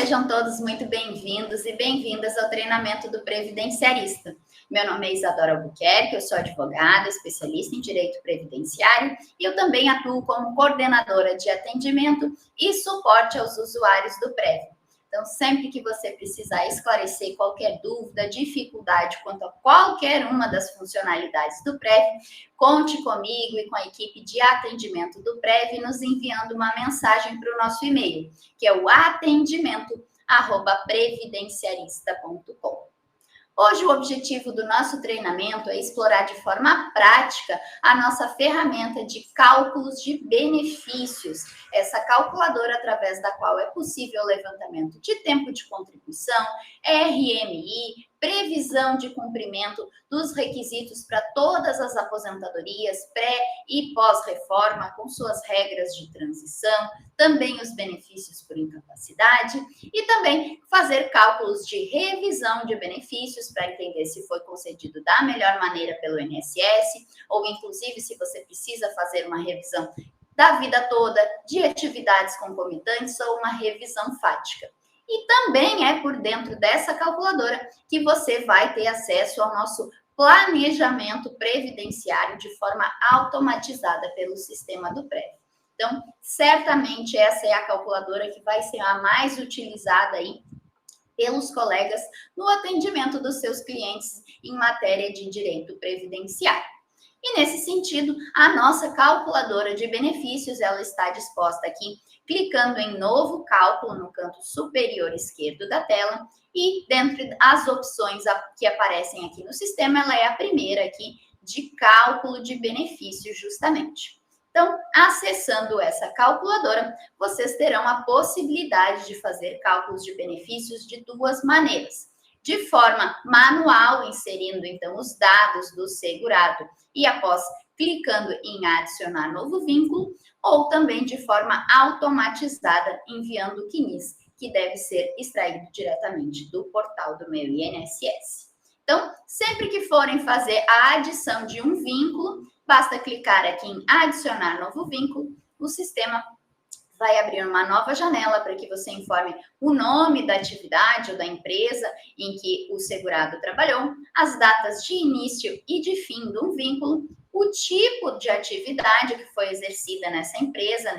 sejam todos muito bem-vindos e bem-vindas ao treinamento do Previdenciarista. Meu nome é Isadora Albuquerque, eu sou advogada, especialista em direito previdenciário e eu também atuo como coordenadora de atendimento e suporte aos usuários do Prev. Então, sempre que você precisar esclarecer qualquer dúvida, dificuldade quanto a qualquer uma das funcionalidades do Prev, conte comigo e com a equipe de atendimento do Prev, nos enviando uma mensagem para o nosso e-mail, que é o atendimento@previdenciarista.com. Hoje, o objetivo do nosso treinamento é explorar de forma prática a nossa ferramenta de cálculos de benefícios, essa calculadora através da qual é possível o levantamento de tempo de contribuição, RMI, previsão de cumprimento dos requisitos para todas as aposentadorias pré e pós-reforma, com suas regras de transição, também os benefícios por incapacidade e também fazer cálculos de revisão de benefícios para entender se foi concedido da melhor maneira pelo INSS ou, inclusive, se você precisa fazer uma revisão da vida toda, de atividades concomitantes ou uma revisão fática. E também é por dentro dessa calculadora que você vai ter acesso ao nosso planejamento previdenciário de forma automatizada pelo sistema do Prev. Então, certamente essa é a calculadora que vai ser a mais utilizada aí pelos colegas no atendimento dos seus clientes em matéria de direito previdenciário. E nesse sentido, a nossa calculadora de benefícios, ela está disposta aqui, clicando em novo cálculo no canto superior esquerdo da tela e dentre as opções que aparecem aqui no sistema, ela é a primeira aqui de cálculo de benefícios justamente. Então, acessando essa calculadora, vocês terão a possibilidade de fazer cálculos de benefícios de duas maneiras. De forma manual, inserindo então os dados do segurado e após clicando em adicionar novo vínculo, ou também de forma automatizada, enviando o CNIS, que deve ser extraído diretamente do portal do meu INSS. Então, sempre que forem fazer a adição de um vínculo, basta clicar aqui em adicionar novo vínculo, o sistema vai abrir uma nova janela para que você informe o nome da atividade ou da empresa em que o segurado trabalhou, as datas de início e de fim de um vínculo, o tipo de atividade que foi exercida nessa empresa,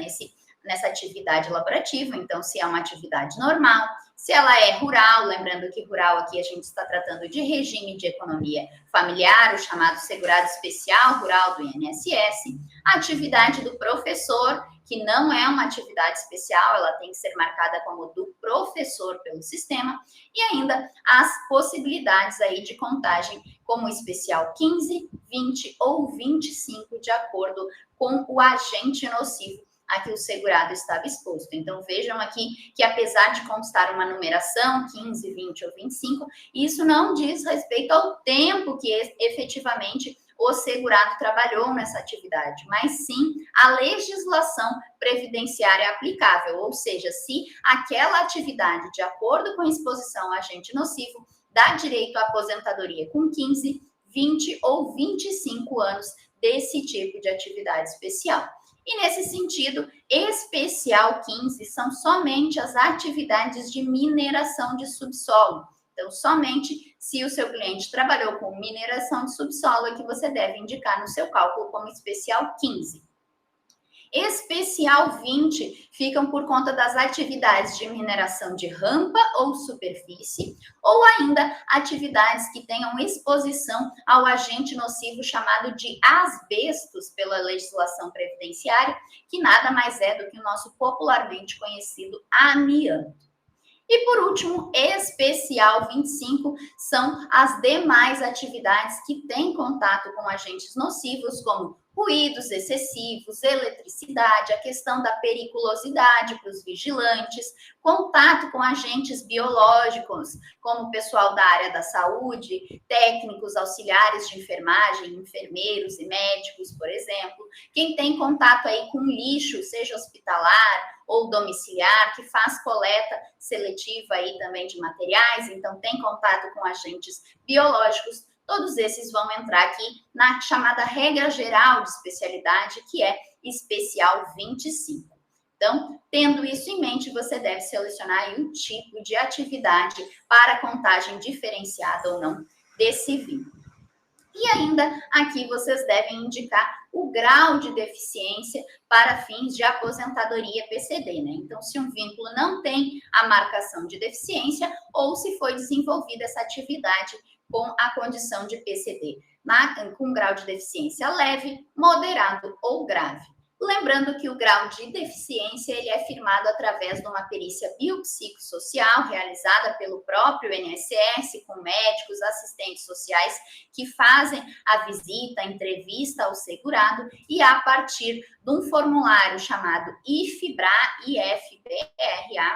nessa atividade laborativa, então se é uma atividade normal, se ela é rural, lembrando que rural aqui a gente está tratando de regime de economia familiar, o chamado segurado especial rural do INSS, a atividade do professor, que não é uma atividade especial, ela tem que ser marcada como do professor pelo sistema, e ainda as possibilidades aí de contagem como especial 15, 20 ou 25, de acordo com o agente nocivo a que o segurado estava exposto. Então, vejam aqui que apesar de constar uma numeração, 15, 20 ou 25, isso não diz respeito ao tempo que efetivamente o segurado trabalhou nessa atividade, mas sim a legislação previdenciária aplicável, ou seja, se aquela atividade, de acordo com a exposição ao agente nocivo, dá direito à aposentadoria com 15, 20 ou 25 anos desse tipo de atividade especial. E nesse sentido, especial 15 são somente as atividades de mineração de subsolo. Então, somente se o seu cliente trabalhou com mineração de subsolo é que você deve indicar no seu cálculo como especial 15. Especial 20 ficam por conta das atividades de mineração de rampa ou superfície, ou ainda atividades que tenham exposição ao agente nocivo chamado de asbestos pela legislação previdenciária, que nada mais é do que o nosso popularmente conhecido amianto. E por último, especial 25 são as demais atividades que têm contato com agentes nocivos, como ruídos excessivos, eletricidade, a questão da periculosidade para os vigilantes, contato com agentes biológicos, como o pessoal da área da saúde, técnicos auxiliares de enfermagem, enfermeiros e médicos, por exemplo. Quem tem contato aí com lixo, seja hospitalar ou domiciliar, que faz coleta seletiva aí também de materiais, então tem contato com agentes biológicos. Todos esses vão entrar aqui na chamada regra geral de especialidade, que é especial 25. Então, tendo isso em mente, você deve selecionar aí o tipo de atividade para contagem diferenciada ou não desse vínculo. E ainda aqui vocês devem indicar o grau de deficiência para fins de aposentadoria PCD, né? Então, se um vínculo não tem a marcação de deficiência ou se foi desenvolvida essa atividade com a condição de PCD, com grau de deficiência leve, moderado ou grave. Lembrando que o grau de deficiência ele é firmado através de uma perícia biopsicossocial realizada pelo próprio INSS, com médicos, assistentes sociais que fazem a visita, a entrevista ao segurado e a partir de um formulário chamado IFBRA,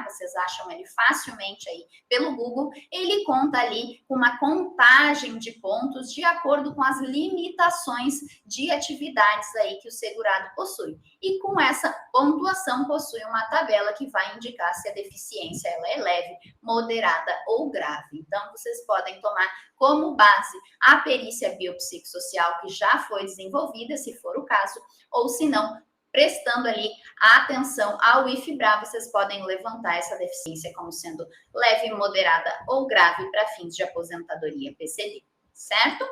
vocês acham ele facilmente aí pelo Google, ele conta ali com uma contagem de pontos de acordo com as limitações de atividades aí que o segurado possui. E com essa pontuação possui uma tabela que vai indicar se a deficiência ela é leve, moderada ou grave. Então, vocês podem tomar como base a perícia biopsicossocial que já foi desenvolvida, se for o caso, ou se não, prestando ali atenção ao IFBRA, vocês podem levantar essa deficiência como sendo leve, moderada ou grave para fins de aposentadoria PCD, certo?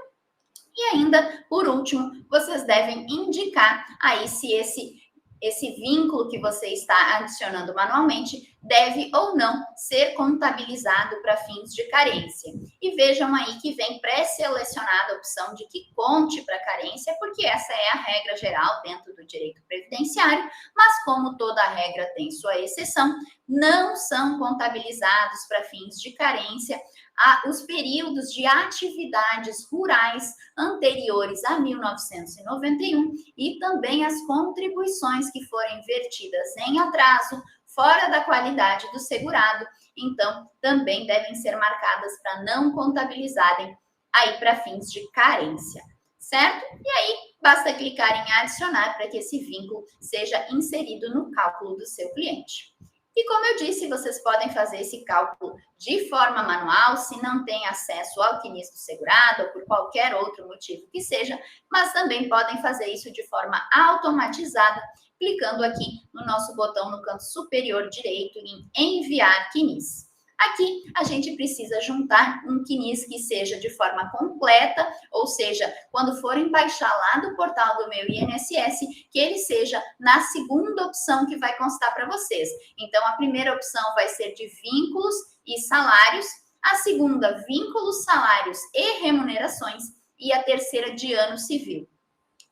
E ainda, por último, vocês devem indicar aí se esse vínculo que você está adicionando manualmente deve ou não ser contabilizado para fins de carência. E vejam aí que vem pré-selecionada a opção de que conte para carência, porque essa é a regra geral dentro do direito previdenciário, mas como toda regra tem sua exceção, não são contabilizados para fins de carência os períodos de atividades rurais anteriores a 1991 e também as contribuições que forem vertidas em atraso, fora da qualidade do segurado, então também devem ser marcadas para não contabilizarem aí para fins de carência, certo? E aí basta clicar em adicionar para que esse vínculo seja inserido no cálculo do seu cliente. E como eu disse, vocês podem fazer esse cálculo de forma manual, se não tem acesso ao CNIS do segurado ou por qualquer outro motivo que seja, mas também podem fazer isso de forma automatizada, clicando aqui no nosso botão no canto superior direito em enviar CNIS. Aqui a gente precisa juntar um CNIS que seja de forma completa, ou seja, quando forem baixar lá do portal do meu INSS, que ele seja na segunda opção que vai constar para vocês. Então, a primeira opção vai ser de vínculos e salários, a segunda, vínculos, salários e remunerações, e a terceira, de ano civil.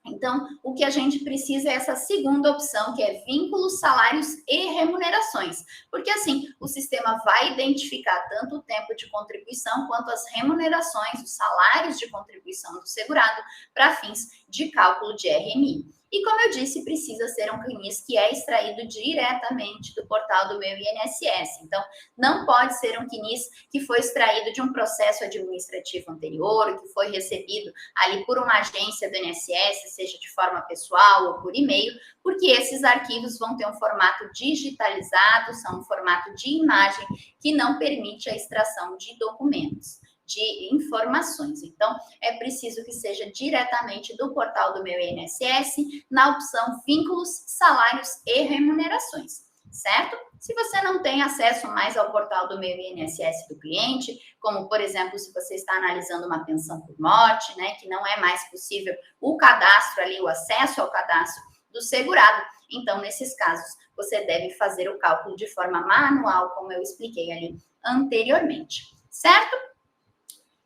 Então, o que a gente precisa é essa segunda opção, que é vínculos, salários e remunerações. Porque assim, o sistema vai identificar tanto o tempo de contribuição quanto as remunerações, os salários de contribuição do segurado para fins de cálculo de RMI. E como eu disse, precisa ser um CNIS que é extraído diretamente do portal do meu INSS. Então, não pode ser um CNIS que foi extraído de um processo administrativo anterior, que foi recebido ali por uma agência do INSS, seja de forma pessoal ou por e-mail, porque esses arquivos vão ter um formato digitalizado, são um formato de imagem que não permite a extração de documentos, de informações. Então, é preciso que seja diretamente do portal do meu INSS, na opção vínculos, salários e remunerações, certo? Se você não tem acesso mais ao portal do meu INSS do cliente, como, por exemplo, se você está analisando uma pensão por morte, né, que não é mais possível o cadastro ali, o acesso ao cadastro do segurado, então, nesses casos, você deve fazer o cálculo de forma manual, como eu expliquei ali anteriormente, certo?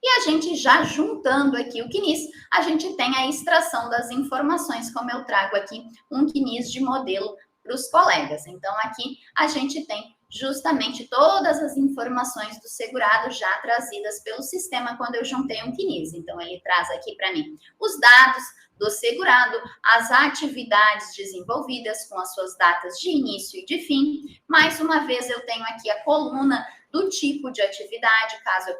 E a gente já juntando aqui o CNIS, a gente tem a extração das informações, como eu trago aqui um CNIS de modelo para os colegas. Então, aqui a gente tem justamente todas as informações do segurado já trazidas pelo sistema quando eu juntei um CNIS. Então, ele traz aqui para mim os dados do segurado, as atividades desenvolvidas com as suas datas de início e de fim. Mais uma vez, eu tenho aqui a coluna do tipo de atividade, caso eu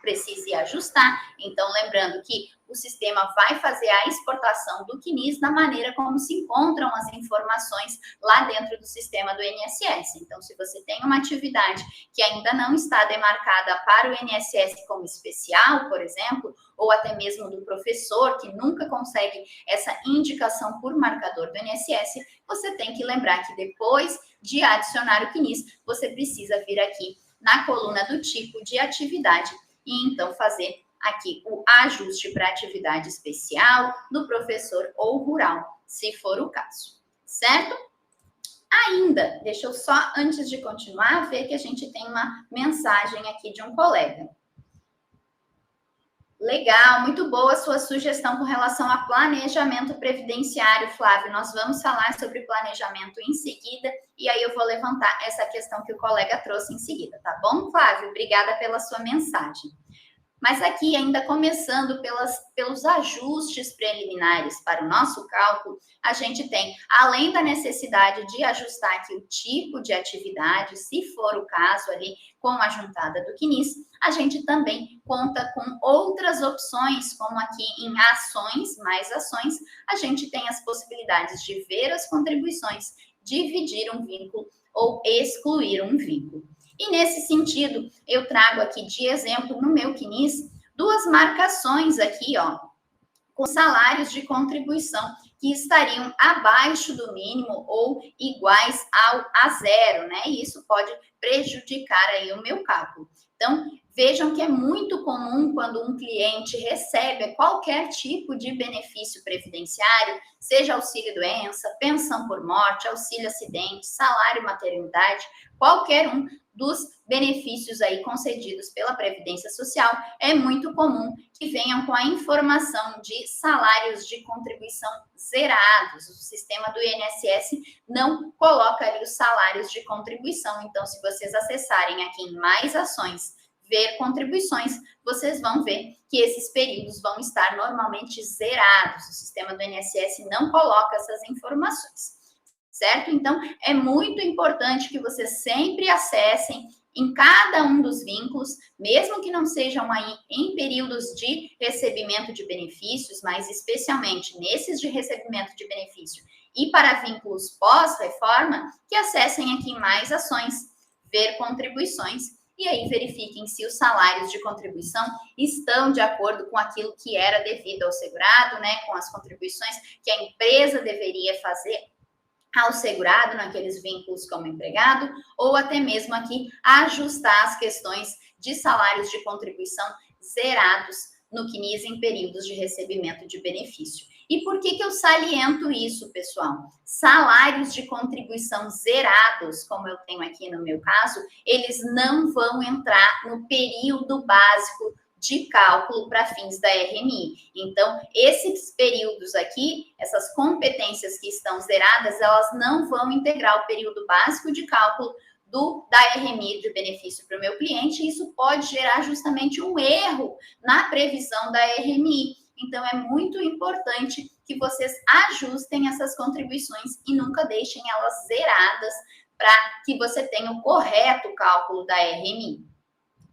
precise ajustar. Então, lembrando que o sistema vai fazer a exportação do CNIS da maneira como se encontram as informações lá dentro do sistema do INSS. Então, se você tem uma atividade que ainda não está demarcada para o INSS como especial, por exemplo, ou até mesmo do professor que nunca consegue essa indicação por marcador do INSS, você tem que lembrar que depois de adicionar o CNIS, você precisa vir aqui na coluna do tipo de atividade e então fazer aqui o ajuste para atividade especial, do professor ou rural, se for o caso, certo? Ainda, deixa eu só, antes de continuar, ver que a gente tem uma mensagem aqui de um colega. Legal, muito boa a sua sugestão com relação a planejamento previdenciário, Flávio. Nós vamos falar sobre planejamento em seguida, e aí eu vou levantar essa questão que o colega trouxe em seguida, tá bom, Flávio? Obrigada pela sua mensagem. Mas aqui, ainda começando pelos ajustes preliminares para o nosso cálculo, a gente tem, além da necessidade de ajustar aqui o tipo de atividade, se for o caso ali, com a juntada do CNIS, a gente também conta com outras opções, como aqui em ações, mais ações, a gente tem as possibilidades de ver as contribuições, dividir um vínculo ou excluir um vínculo. E nesse sentido, eu trago aqui de exemplo no meu CNIS duas marcações aqui, ó, com salários de contribuição que estariam abaixo do mínimo ou iguais a zero, né? E isso pode prejudicar aí o meu cálculo. Então, vejam que é muito comum quando um cliente recebe qualquer tipo de benefício previdenciário, seja auxílio-doença, pensão por morte, auxílio-acidente, salário maternidade, qualquer um dos benefícios aí concedidos pela Previdência Social, é muito comum que venham com a informação de salários de contribuição zerados. O sistema do INSS não coloca ali os salários de contribuição. Então, se vocês acessarem aqui em mais ações, ver contribuições, vocês vão ver que esses períodos vão estar normalmente zerados. O sistema do INSS não coloca essas informações, certo? Então, é muito importante que vocês sempre acessem em cada um dos vínculos, mesmo que não sejam aí em períodos de recebimento de benefícios, mas especialmente nesses de recebimento de benefício e para vínculos pós-reforma, que acessem aqui mais ações, ver contribuições, e aí verifiquem se os salários de contribuição estão de acordo com aquilo que era devido ao segurado, né, com as contribuições que a empresa deveria fazer ao segurado naqueles vínculos como empregado, ou até mesmo aqui ajustar as questões de salários de contribuição zerados no CNIS em períodos de recebimento de benefício. E por que eu saliento isso, pessoal? Salários de contribuição zerados, como eu tenho aqui no meu caso, eles não vão entrar no período básico de cálculo para fins da RMI. Então, esses períodos aqui, essas competências que estão zeradas, elas não vão integrar o período básico de cálculo da RMI de benefício para o meu cliente, e isso pode gerar justamente um erro na previsão da RMI. Então, é muito importante que vocês ajustem essas contribuições e nunca deixem elas zeradas para que você tenha o correto cálculo da RMI.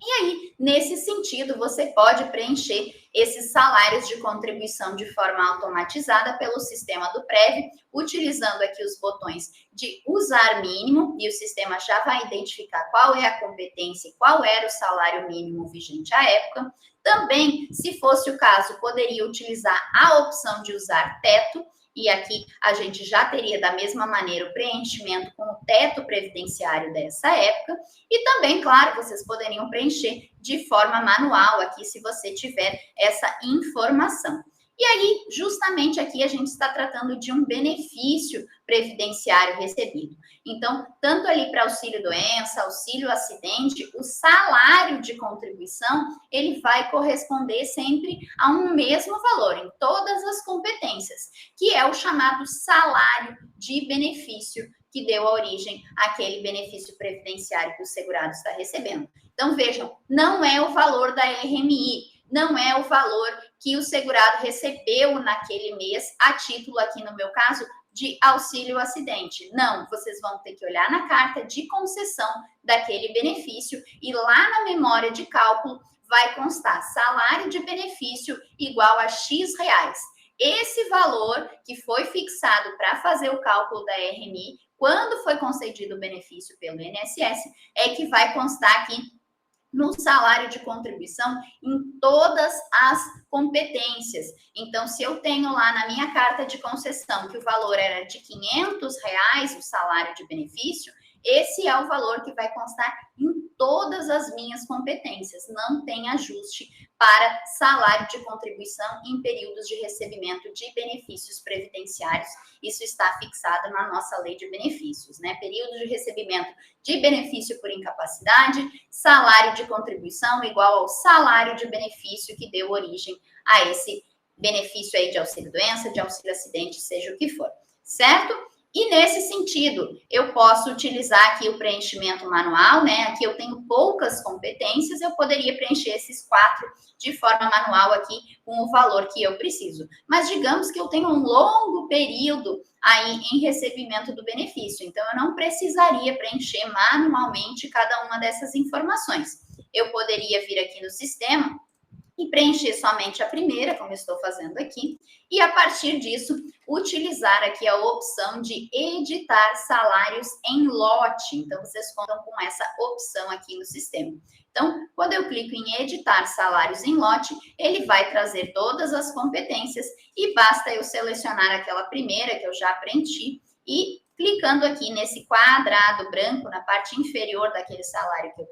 E aí, nesse sentido, você pode preencher esses salários de contribuição de forma automatizada pelo sistema do Prev, utilizando aqui os botões de usar mínimo, e o sistema já vai identificar qual é a competência e qual era o salário mínimo vigente à época. Também, se fosse o caso, poderia utilizar a opção de usar teto, e aqui a gente já teria da mesma maneira o preenchimento com o teto previdenciário dessa época, e também, claro, vocês poderiam preencher de forma manual aqui, se você tiver essa informação. E aí, justamente aqui, a gente está tratando de um benefício previdenciário recebido. Então, tanto ali para auxílio-doença, auxílio-acidente, o salário de contribuição, ele vai corresponder sempre a um mesmo valor em todas as competências, que é o chamado salário de benefício que deu a origem àquele benefício previdenciário que o segurado está recebendo. Então, vejam, não é o valor da RMI, não é o valor que o segurado recebeu naquele mês, a título aqui no meu caso, de auxílio-acidente. Não, vocês vão ter que olhar na carta de concessão daquele benefício e lá na memória de cálculo vai constar salário de benefício igual a X reais. Esse valor que foi fixado para fazer o cálculo da RMI, quando foi concedido o benefício pelo INSS, é que vai constar aqui no salário de contribuição em todas as competências. Então, se eu tenho lá na minha carta de concessão que o valor era de R$500, o salário de benefício, esse é o valor que vai constar em todas as minhas competências. Não tem ajuste para salário de contribuição em períodos de recebimento de benefícios previdenciários. Isso está fixado na nossa lei de benefícios, né? Período de recebimento de benefício por incapacidade, salário de contribuição igual ao salário de benefício que deu origem a esse benefício aí de auxílio-doença, de auxílio-acidente, seja o que for, certo? E nesse sentido, eu posso utilizar aqui o preenchimento manual, né? Aqui eu tenho poucas competências, eu poderia preencher esses 4 de forma manual aqui com o valor que eu preciso. Mas digamos que eu tenho um longo período aí em recebimento do benefício, então eu não precisaria preencher manualmente cada uma dessas informações. Eu poderia vir aqui no sistema e preencher somente a primeira, como eu estou fazendo aqui, e a partir disso, utilizar aqui a opção de editar salários em lote. Então, vocês contam com essa opção aqui no sistema. Então, quando eu clico em editar salários em lote, ele vai trazer todas as competências e basta eu selecionar aquela primeira que eu já preenchi e clicando aqui nesse quadrado branco na parte inferior daquele salário que eu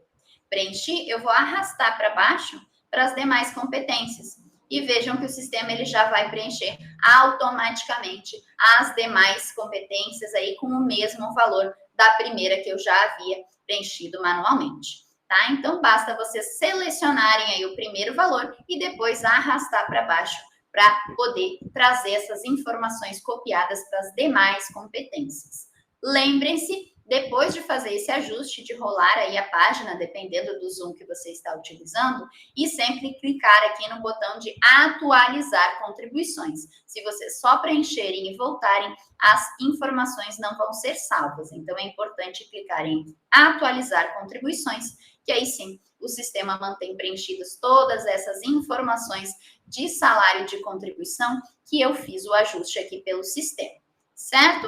preenchi, eu vou arrastar para baixo para as demais competências. E vejam que o sistema ele já vai preencher automaticamente as demais competências aí com o mesmo valor da primeira que eu já havia preenchido manualmente, tá? Então, basta vocês selecionarem aí o primeiro valor e depois arrastar para baixo para poder trazer essas informações copiadas para as demais competências. Lembrem-se, depois de fazer esse ajuste, de rolar aí a página, dependendo do Zoom que você está utilizando, e sempre clicar aqui no botão de atualizar contribuições. Se vocês só preencherem e voltarem, as informações não vão ser salvas. Então, é importante clicar em atualizar contribuições, que aí sim o sistema mantém preenchidas todas essas informações de salário de contribuição que eu fiz o ajuste aqui pelo sistema, certo?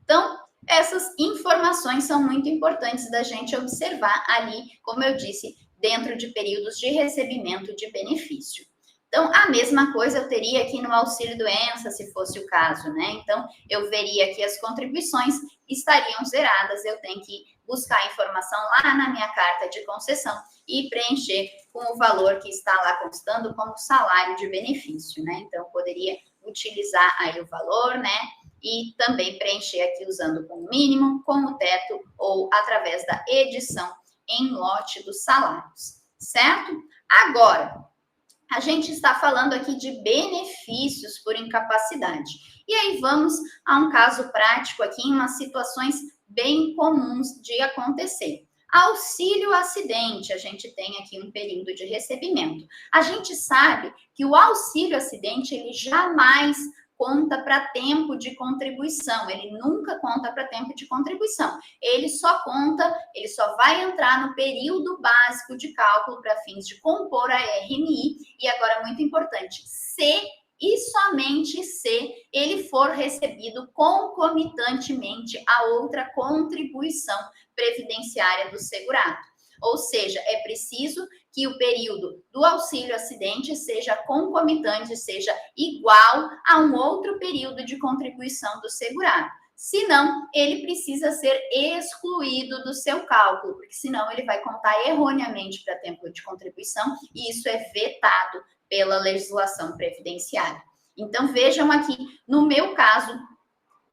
Então, essas informações são muito importantes da gente observar ali, como eu disse, dentro de períodos de recebimento de benefício. Então, a mesma coisa eu teria aqui no auxílio-doença, se fosse o caso, né? Então, eu veria que as contribuições estariam zeradas, eu tenho que buscar a informação lá na minha carta de concessão e preencher com o valor que está lá constando como salário de benefício, né? Então, eu poderia utilizar aí o valor, né? E também preencher aqui usando com o mínimo, com o teto ou através da edição em lote dos salários, certo? Agora, a gente está falando aqui de benefícios por incapacidade. E aí vamos a um caso prático aqui, em umas situações bem comuns de acontecer. Auxílio acidente, a gente tem aqui um período de recebimento. A gente sabe que o auxílio acidente, ele jamais conta para tempo de contribuição, ele nunca conta para tempo de contribuição, ele só vai entrar no período básico de cálculo para fins de compor a RMI, e agora muito importante, se e somente se ele for recebido concomitantemente a outra contribuição previdenciária do segurado. Ou seja, é preciso que o período do auxílio acidente seja concomitante, seja igual a um outro período de contribuição do segurado. Senão, ele precisa ser excluído do seu cálculo, porque senão ele vai contar erroneamente para tempo de contribuição e isso é vetado pela legislação previdenciária. Então, vejam aqui, no meu caso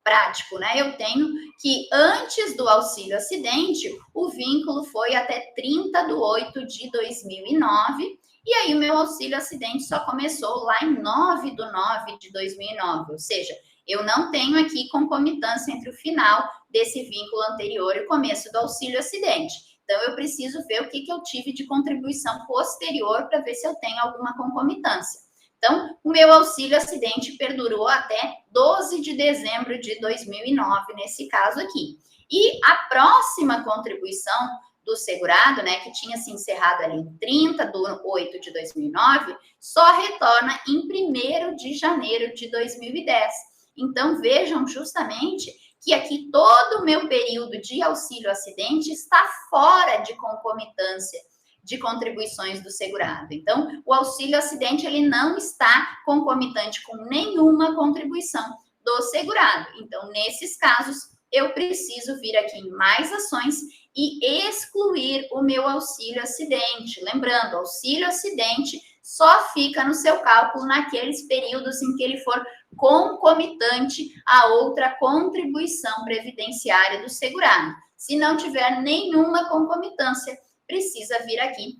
prático, né? Eu tenho que antes do auxílio acidente, o vínculo foi até 30/8/2009, e aí o meu auxílio acidente só começou lá em 9/9/2009, ou seja, eu não tenho aqui concomitância entre o final desse vínculo anterior e o começo do auxílio acidente. Então, eu preciso ver o que eu tive de contribuição posterior para ver se eu tenho alguma concomitância. Então, o meu auxílio acidente perdurou até 12 de dezembro de 2009, nesse caso aqui. E a próxima contribuição do segurado, né, que tinha se encerrado ali em 30/8 de 2009, só retorna em 1º de janeiro de 2010. Então, vejam justamente que aqui todo o meu período de auxílio acidente está fora de concomitância de contribuições do segurado. Então, o auxílio acidente ele não está concomitante com nenhuma contribuição do segurado. Então, nesses casos, eu preciso vir aqui em mais ações e excluir o meu auxílio acidente. Lembrando, auxílio acidente só fica no seu cálculo naqueles períodos em que ele for concomitante a outra contribuição previdenciária do segurado. Se não tiver nenhuma concomitância, precisa vir aqui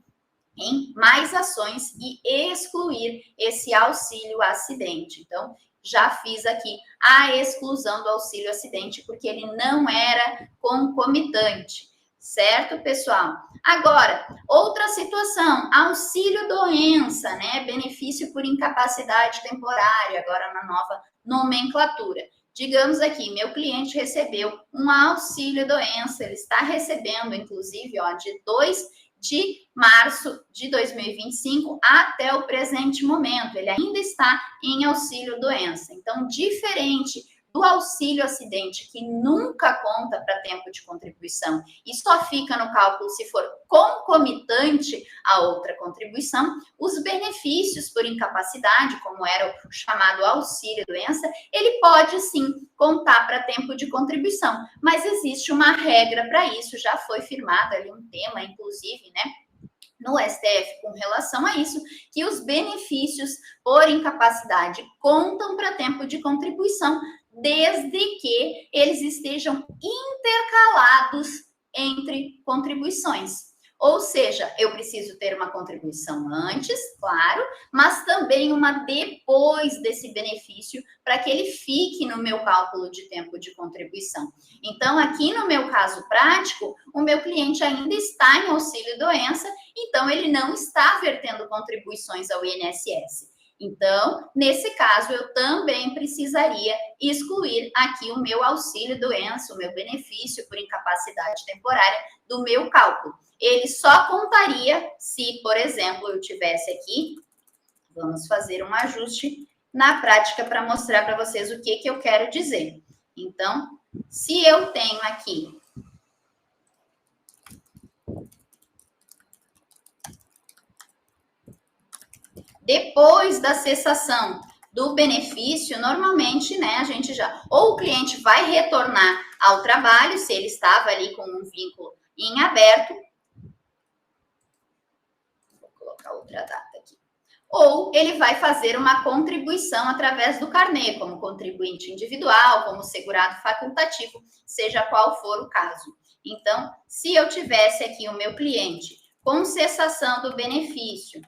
em mais ações e excluir esse auxílio acidente. Então, já fiz aqui a exclusão do auxílio acidente porque ele não era concomitante. Certo, pessoal? Agora, outra situação, auxílio doença, né? Benefício por incapacidade temporária, agora na nova nomenclatura. Digamos aqui, meu cliente recebeu um auxílio doença, ele está recebendo, inclusive, ó, de 2 de março de 2025 até o presente momento. Ele ainda está em auxílio doença. Então, diferente do auxílio acidente, que nunca conta para tempo de contribuição e só fica no cálculo se for concomitante a outra contribuição, os benefícios por incapacidade, como era o chamado auxílio doença, ele pode sim contar para tempo de contribuição, mas existe uma regra para isso, já foi firmado ali um tema, inclusive, né, no STF com relação a isso, que os benefícios por incapacidade contam para tempo de contribuição, desde que eles estejam intercalados entre contribuições. Ou seja, eu preciso ter uma contribuição antes, claro, mas também uma depois desse benefício, para que ele fique no meu cálculo de tempo de contribuição. Então, aqui no meu caso prático, o meu cliente ainda está em auxílio doença, então ele não está vertendo contribuições ao INSS. Então, nesse caso, eu também precisaria excluir aqui o meu auxílio doença, o meu benefício por incapacidade temporária do meu cálculo. Ele só contaria se, por exemplo, eu tivesse aqui, vamos fazer um ajuste na prática para mostrar para vocês o que eu quero dizer. Então, se eu tenho aqui depois da cessação do benefício, normalmente, né, a gente já, ou o cliente vai retornar ao trabalho, se ele estava ali com um vínculo em aberto, vou colocar outra data aqui, ou ele vai fazer uma contribuição através do carnê, como contribuinte individual, como segurado facultativo, seja qual for o caso. Então, se eu tivesse aqui o meu cliente com cessação do benefício,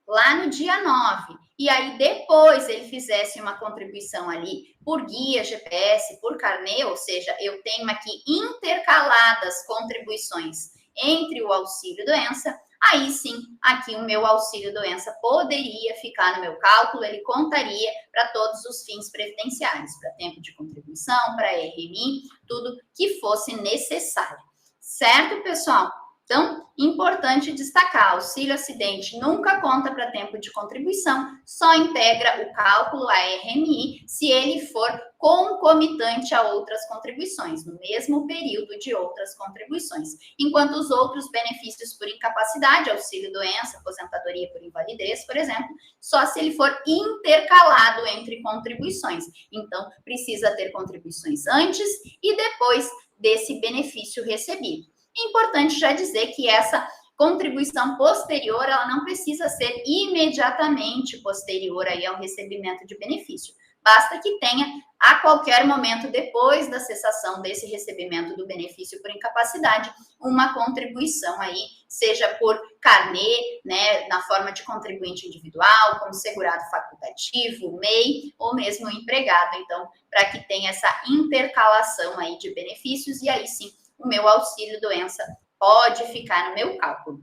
lá no dia 9, e aí depois ele fizesse uma contribuição ali por guia GPS, por carnê, ou seja, eu tenho aqui intercaladas contribuições entre o auxílio doença, aí sim, aqui o meu auxílio doença poderia ficar no meu cálculo, ele contaria para todos os fins previdenciários, para tempo de contribuição, para RMI, tudo que fosse necessário. Certo, pessoal? Então, importante destacar, auxílio acidente nunca conta para tempo de contribuição, só integra o cálculo, a RMI, se ele for concomitante a outras contribuições, no mesmo período de outras contribuições. Enquanto os outros benefícios por incapacidade, auxílio doença, aposentadoria por invalidez, por exemplo, só se ele for intercalado entre contribuições. Então, precisa ter contribuições antes e depois desse benefício recebido. É importante já dizer que essa contribuição posterior, ela não precisa ser imediatamente posterior aí ao recebimento de benefício. Basta que tenha, a qualquer momento depois da cessação desse recebimento do benefício por incapacidade, uma contribuição aí, seja por carnê, né, na forma de contribuinte individual, como segurado facultativo, MEI, ou mesmo empregado. Então, para que tenha essa intercalação aí de benefícios, e aí sim, o meu auxílio doença pode ficar no meu cálculo,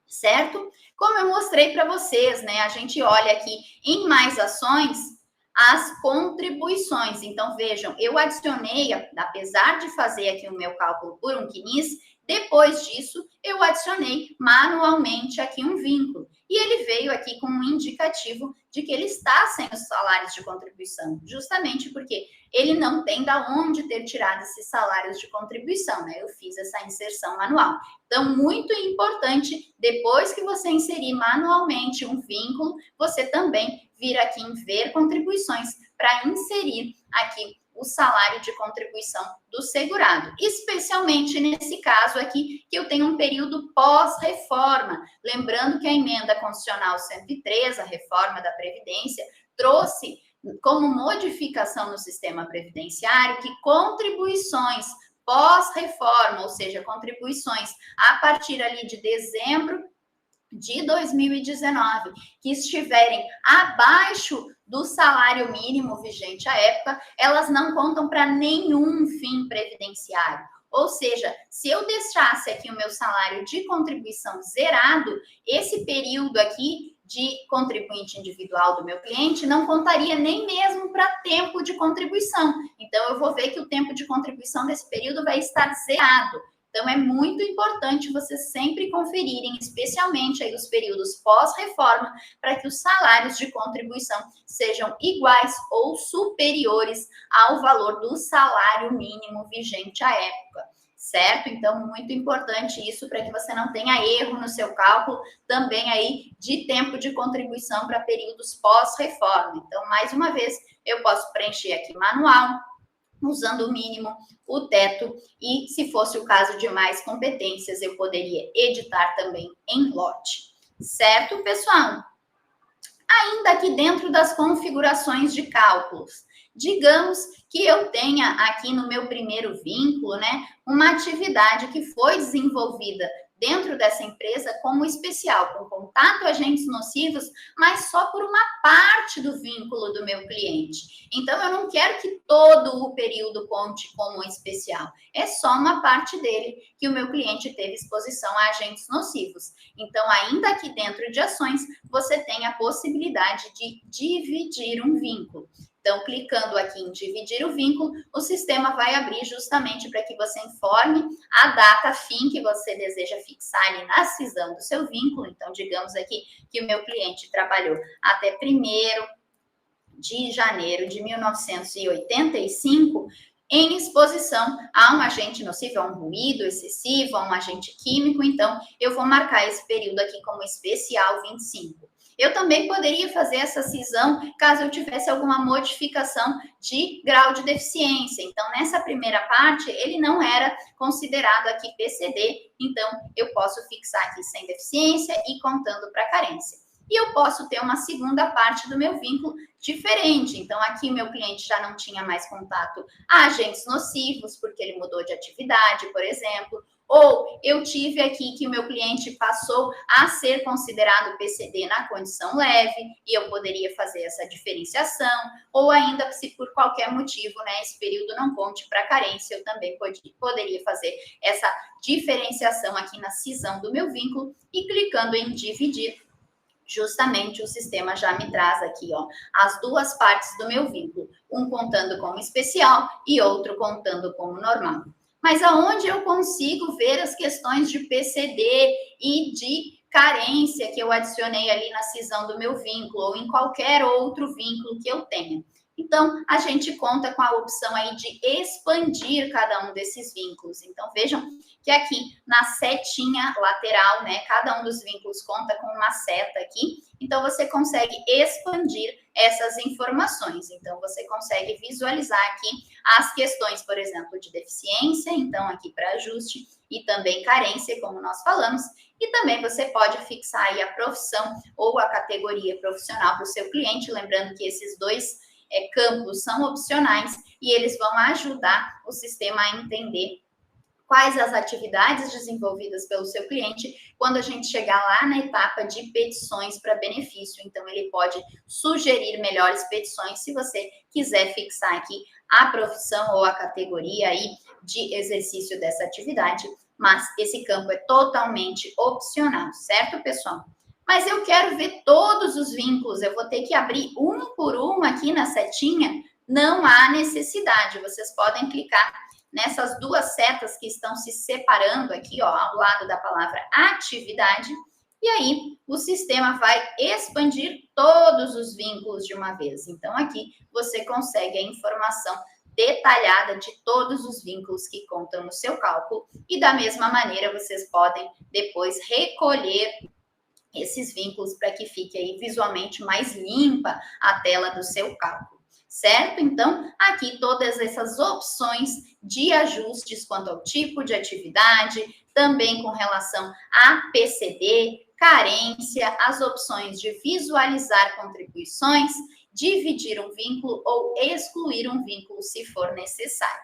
certo? Como eu mostrei para vocês, né? A gente olha aqui em mais ações as contribuições. Então, vejam, eu adicionei, apesar de fazer aqui o meu cálculo por um CNIS, Depois disso, eu adicionei manualmente aqui um vínculo. E ele veio aqui com um indicativo de que ele está sem os salários de contribuição, justamente porque ele não tem da onde ter tirado esses salários de contribuição, né? Eu fiz essa inserção manual. Então, muito importante, depois que você inserir manualmente um vínculo, você também vir aqui em ver contribuições para inserir aqui o salário de contribuição do segurado, especialmente nesse caso aqui, que eu tenho um período pós-reforma. Lembrando que a emenda constitucional 103, a reforma da Previdência, trouxe como modificação no sistema previdenciário que contribuições pós-reforma, ou seja, contribuições a partir ali de dezembro de 2019, que estiverem abaixo do salário mínimo vigente à época, elas não contam para nenhum fim previdenciário. Ou seja, se eu deixasse aqui o meu salário de contribuição zerado, esse período aqui de contribuinte individual do meu cliente não contaria nem mesmo para tempo de contribuição. Então, eu vou ver que o tempo de contribuição desse período vai estar zerado. Então, é muito importante vocês sempre conferirem, especialmente aí os períodos pós-reforma, para que os salários de contribuição sejam iguais ou superiores ao valor do salário mínimo vigente à época, certo? Então, muito importante isso para que você não tenha erro no seu cálculo também aí de tempo de contribuição para períodos pós-reforma. Então, mais uma vez, eu posso preencher aqui manual, usando o mínimo, o teto, e se fosse o caso de mais competências, eu poderia editar também em lote. Certo, pessoal? Ainda aqui dentro das configurações de cálculos, digamos que eu tenha aqui no meu primeiro vínculo, né, uma atividade que foi desenvolvida dentro dessa empresa como especial, com contato a agentes nocivos, mas só por uma parte do vínculo do meu cliente. Então, eu não quero que todo o período conte como especial. É só uma parte dele que o meu cliente teve exposição a agentes nocivos. Então, ainda aqui dentro de ações, você tem a possibilidade de dividir um vínculo. Então, clicando aqui em dividir o vínculo, o sistema vai abrir justamente para que você informe a data fim que você deseja fixar ali na cisão do seu vínculo. Então, digamos aqui que o meu cliente trabalhou até 1º de janeiro de 1985 em exposição a um agente nocivo, a um ruído excessivo, a um agente químico. Então, eu vou marcar esse período aqui como especial 25. Eu também poderia fazer essa cisão caso eu tivesse alguma modificação de grau de deficiência. Então, nessa primeira parte, ele não era considerado aqui PCD, então eu posso fixar aqui sem deficiência e contando para carência. E eu posso ter uma segunda parte do meu vínculo diferente. Então, aqui meu cliente já não tinha mais contato a agentes nocivos, porque ele mudou de atividade, por exemplo. Ou eu tive aqui que o meu cliente passou a ser considerado PCD na condição leve, e eu poderia fazer essa diferenciação. Ou ainda, se por qualquer motivo, né, esse período não conte para carência, eu também poderia fazer essa diferenciação aqui na cisão do meu vínculo e clicando em dividir. Justamente o sistema já me traz aqui, ó, as duas partes do meu vínculo, um contando como especial e outro contando como normal. Mas aonde eu consigo ver as questões de PCD e de carência que eu adicionei ali na cisão do meu vínculo ou em qualquer outro vínculo que eu tenha? Então, a gente conta com a opção aí de expandir cada um desses vínculos. Então, vejam que aqui na setinha lateral, né, cada um dos vínculos conta com uma seta aqui. Então, você consegue expandir essas informações. Então, você consegue visualizar aqui as questões, por exemplo, de deficiência, então aqui para ajuste, e também carência, como nós falamos. E também você pode fixar aí a profissão ou a categoria profissional para o seu cliente, lembrando que esses dois campos são opcionais e eles vão ajudar o sistema a entender quais as atividades desenvolvidas pelo seu cliente quando a gente chegar lá na etapa de petições para benefício. Então, ele pode sugerir melhores petições se você quiser fixar aqui a profissão ou a categoria aí de exercício dessa atividade, mas esse campo é totalmente opcional, certo, pessoal? Mas eu quero ver todos os vínculos, eu vou ter que abrir um por um aqui na setinha. Não há necessidade, vocês podem clicar nessas duas setas que estão se separando aqui, ó, ao lado da palavra atividade, e aí o sistema vai expandir todos os vínculos de uma vez. Então, aqui você consegue a informação detalhada de todos os vínculos que contam no seu cálculo, e da mesma maneira vocês podem depois recolher esses vínculos para que fique aí visualmente mais limpa a tela do seu cálculo, certo? Então, aqui todas essas opções de ajustes quanto ao tipo de atividade, também com relação a PCD, carência, as opções de visualizar contribuições, dividir um vínculo ou excluir um vínculo se for necessário.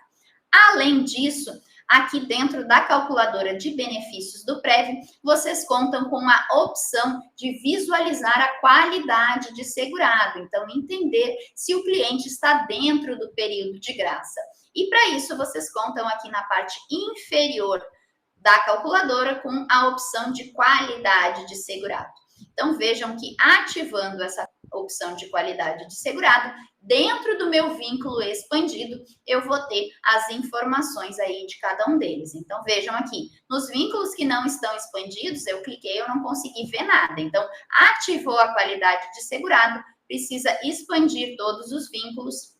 Além disso, aqui dentro da calculadora de benefícios do Prev, vocês contam com a opção de visualizar a qualidade de segurado, então entender se o cliente está dentro do período de graça. E para isso, vocês contam aqui na parte inferior da calculadora com a opção de qualidade de segurado. Então, vejam que ativando essa opção de qualidade de segurado, dentro do meu vínculo expandido, eu vou ter as informações aí de cada um deles. Então, vejam aqui, nos vínculos que não estão expandidos, eu cliquei, eu não consegui ver nada. Então, ativou a qualidade de segurado, precisa expandir todos os vínculos,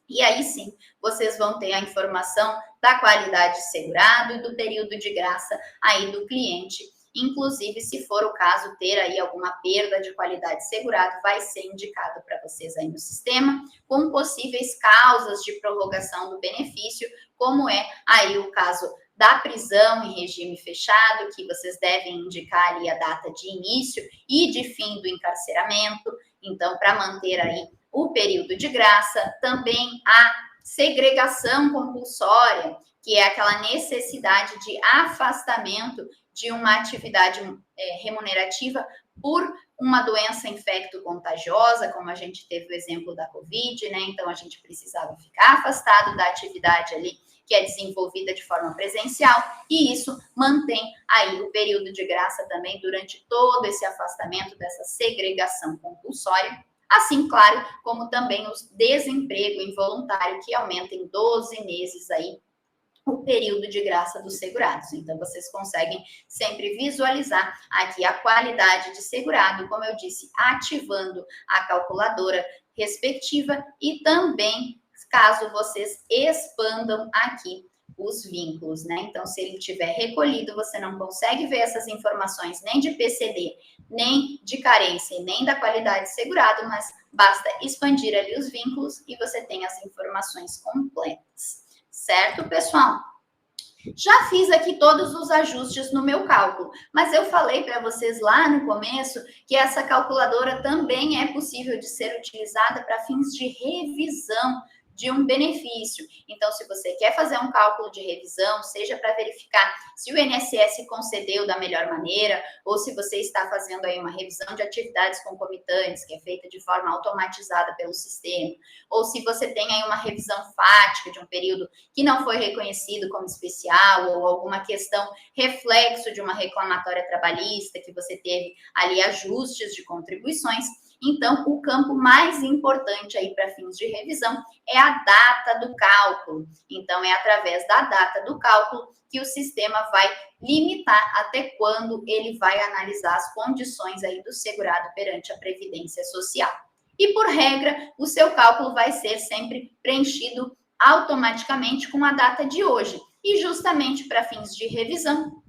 e aí sim, vocês vão ter a informação da qualidade de segurado e do período de graça aí do cliente. Inclusive, se for o caso ter aí alguma perda de qualidade de segurado, vai ser indicado para vocês aí no sistema, com possíveis causas de prorrogação do benefício, como é aí o caso da prisão em regime fechado, que vocês devem indicar ali a data de início e de fim do encarceramento. Então, para manter aí o período de graça, também a segregação compulsória, que é aquela necessidade de afastamento de uma atividade remunerativa por uma doença infecto-contagiosa, como a gente teve o exemplo da Covid, né? Então, a gente precisava ficar afastado da atividade ali que é desenvolvida de forma presencial, e isso mantém aí o período de graça também durante todo esse afastamento dessa segregação compulsória. Assim, claro, como também o desemprego involuntário, que aumenta em 12 meses aí o período de graça dos segurados. Então, vocês conseguem sempre visualizar aqui a qualidade de segurado, como eu disse, ativando a calculadora respectiva e também, caso vocês expandam aqui os vínculos, né? Então, se ele tiver recolhido, você não consegue ver essas informações nem de PCD, nem de carência e nem da qualidade de segurado, mas basta expandir ali os vínculos e você tem as informações completas. Certo, pessoal? Já fiz aqui todos os ajustes no meu cálculo, mas eu falei para vocês lá no começo que essa calculadora também é possível de ser utilizada para fins de revisão de um benefício. Então, se você quer fazer um cálculo de revisão, seja para verificar se o INSS concedeu da melhor maneira, ou se você está fazendo aí uma revisão de atividades concomitantes, que é feita de forma automatizada pelo sistema, ou se você tem aí uma revisão fática de um período que não foi reconhecido como especial, ou alguma questão reflexo de uma reclamatória trabalhista, que você teve ali ajustes de contribuições. Então, o campo mais importante aí para fins de revisão é a data do cálculo. Então, é através da data do cálculo que o sistema vai limitar até quando ele vai analisar as condições aí do segurado perante a Previdência Social. E, por regra, o seu cálculo vai ser sempre preenchido automaticamente com a data de hoje. E justamente para fins de revisão,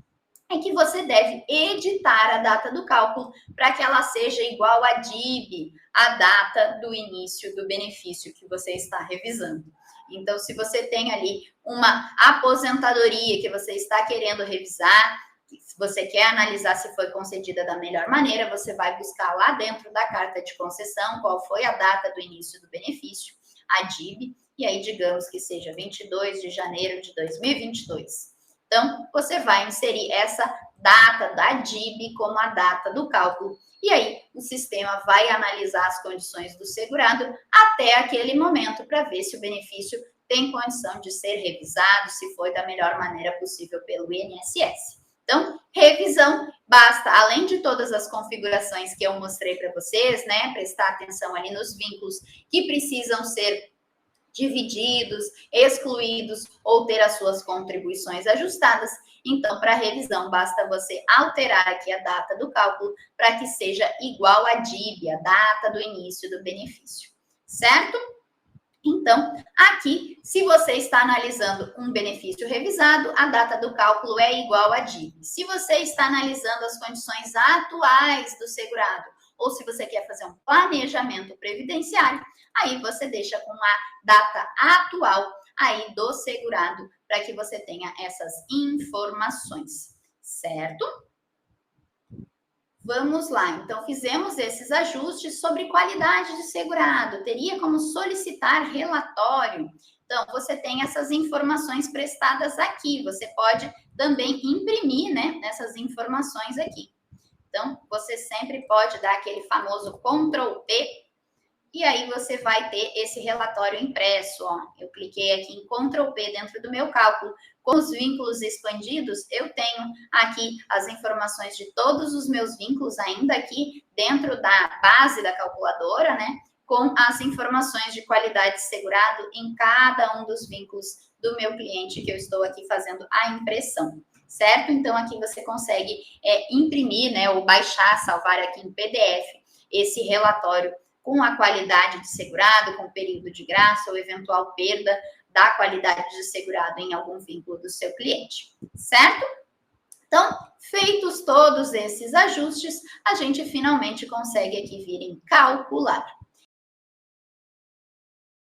é que você deve editar a data do cálculo para que ela seja igual a DIB, a data do início do benefício que você está revisando. Então, se você tem ali uma aposentadoria que você está querendo revisar, se você quer analisar se foi concedida da melhor maneira, você vai buscar lá dentro da carta de concessão qual foi a data do início do benefício, a DIB, e aí digamos que seja 22 de janeiro de 2022. Então, você vai inserir essa data da DIB como a data do cálculo. E aí, o sistema vai analisar as condições do segurado até aquele momento para ver se o benefício tem condição de ser revisado, se foi da melhor maneira possível pelo INSS. Então, revisão, basta, além de todas as configurações que eu mostrei para vocês, né, prestar atenção ali nos vínculos que precisam ser divididos, excluídos ou ter as suas contribuições ajustadas. Então, para revisão, basta você alterar aqui a data do cálculo para que seja igual a DIB, a data do início do benefício, certo? Então, aqui, se você está analisando um benefício revisado, a data do cálculo é igual a DIB. Se você está analisando as condições atuais do segurado, ou se você quer fazer um planejamento previdenciário, aí você deixa com a data atual aí do segurado, para que você tenha essas informações, certo? Vamos lá, então fizemos esses ajustes sobre qualidade de segurado, teria como solicitar relatório. Então, você tem essas informações prestadas aqui, você pode também imprimir, né, essas informações aqui. Então, você sempre pode dar aquele famoso Ctrl+P, e aí você vai ter esse relatório impresso, ó. Eu cliquei aqui em Ctrl+P dentro do meu cálculo. Com os vínculos expandidos, eu tenho aqui as informações de todos os meus vínculos ainda aqui dentro da base da calculadora, né? Com as informações de qualidade de segurado em cada um dos vínculos do meu cliente que eu estou aqui fazendo a impressão, certo? Então, aqui você consegue imprimir, né? Ou baixar, salvar aqui em PDF esse relatório com a qualidade de segurado, com o período de graça ou eventual perda da qualidade de segurado em algum vínculo do seu cliente, certo? Então, feitos todos esses ajustes, a gente finalmente consegue aqui vir em calcular.